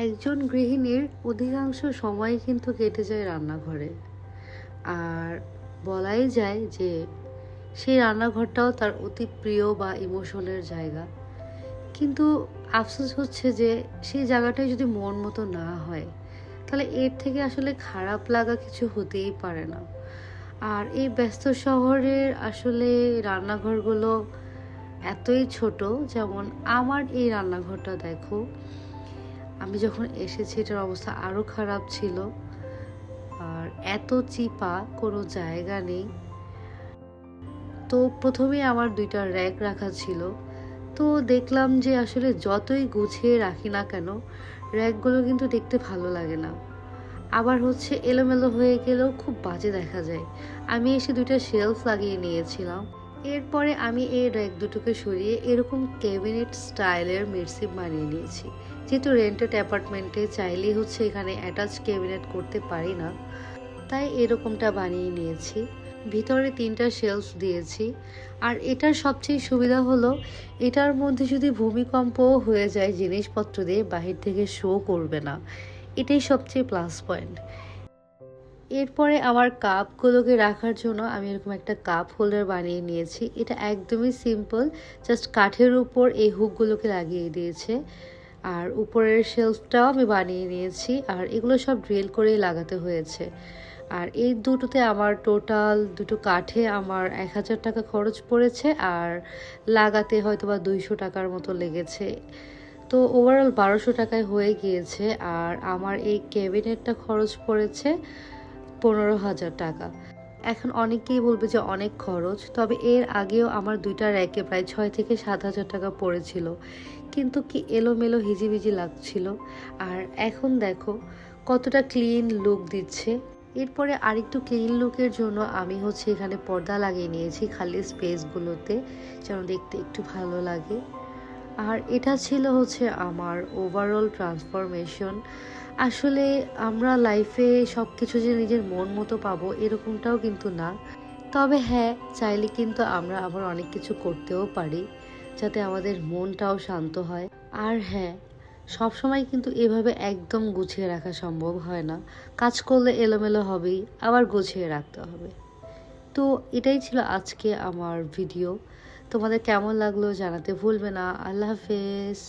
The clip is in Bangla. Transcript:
একজন গৃহিণীর অধিকাংশ সময় কিন্তু কেটে যায় রান্নাঘরে। আর বলাই যায় যে সেই রান্নাঘরটাও তার অতি প্রিয় বা ইমোশনের জায়গা। কিন্তু আফসোস হচ্ছে যে সেই জায়গাটায় যদি মন মতো না হয়, তাহলে এর থেকে আসলে খারাপ লাগা কিছু হতেই পারে না। আর এই ব্যস্ত শহরের আসলে রান্নাঘরগুলো এতই ছোট, যেমন আমার এই রান্নাঘরটা দেখো, আমি যখন এসেছি এটার অবস্থা আরও খারাপ ছিল। আর এত চিপা, কোনো জায়গা নেই। তো প্রথমে আমার ২টা র‍্যাক রাখা ছিল। তো দেখলাম যে আসলে যতই গুছিয়ে রাখি না কেন, র‍্যাকগুলো কিন্তু দেখতে ভালো লাগে না। আবার হচ্ছে এলোমেলো হয়ে গেলেও খুব বাজে দেখা যায়। আমি এসে ২টা শেলফ লাগিয়ে নিয়েছিলাম। এরপরে আমি এই র‍্যাক দুটোকে সরিয়ে এরকম ক্যাবিনেট স্টাইলের মিডসিপ বানিয়ে নিয়েছি। যেহেতু রেন্টেড অ্যাপার্টমেন্টে চাইলেই হচ্ছে এখানে অ্যাটাচ ক্যাবিনেট করতে পারি না, তাই এরকমটা বানিয়ে নিয়েছি। ভিতরে ৩টা শেলফ দিয়েছি। আর এটার সবচেয়ে সুবিধা হলো, এটার মধ্যে যদি ভূমিকম্পও হয়ে যায় জিনিসপত্র দিয়ে, বাহির থেকে শো করবে না। এটাই সবচেয়ে প্লাস পয়েন্ট। এরপরে আমার কাপগুলোকে রাখার জন্য আমি এরকম একটা কাপ হোল্ডার বানিয়ে নিয়েছি। এটা একদমই সিম্পল, জাস্ট কাঠের উপর এই হুকগুলোকে লাগিয়ে দিয়েছে। আর উপরের শেলফটাও আমি বানিয়ে নিয়েছি। আর এগুলো সব ড্রিল করেই লাগাতে হয়েছে। আর এই দুটোতে আমার টোটাল দুটো কাঠে আমার ১,০০০ টাকা খরচ পড়েছে। আর লাগাতে হয়তোবা ২০০ টাকার মতো লেগেছে। তো ওভারঅল ১২০০ টাকায় হয়ে গিয়েছে। আর আমার এই ক্যাবিনেটটা খরচ পড়েছে ১৫,০০০ টাকা। এখন অনেকেই বলবে যে অনেক খরচ, তবে এর আগেও আমার ২টা র‍্যাকে প্রায় ৬ থেকে ৭,০০০ টাকা পড়েছিল। কিন্তু কি এলোমেলো হিজিবিজি লাগছিল। আর এখন দেখো কতটা ক্লিন লুক দিচ্ছে। এরপরে আরেকটু ক্লিন লুকের জন্য আমি হচ্ছে এখানে পর্দা লাগিয়ে নিয়েছি খালি স্পেসগুলোতে, যেন দেখতে একটু ভালো লাগে। আর এটা ছিল হচ্ছে আমার ওভারঅল ট্রান্সফরমেশন। আসলে আমরা লাইফে সব কিছু যে নিজের মন মতো পাবো এরকমটাও কিন্তু না। তবে হ্যাঁ, চাইলে কিন্তু আমরা আবার অনেক কিছু করতেও পারি, যাতে আমাদের মনটাও শান্ত হয়। আর হ্যাঁ, সবসময় কিন্তু এভাবে একদম গুছিয়ে রাখা সম্ভব হয় না। কাজ করলে এলোমেলো হবেই, আবার গুছিয়ে রাখতে হবে। তো এটাই ছিল আজকে আমার ভিডিও। তোমাদের কেমন লাগলো জানাতে ভুলবে না। আল্লাহ হাফেজ।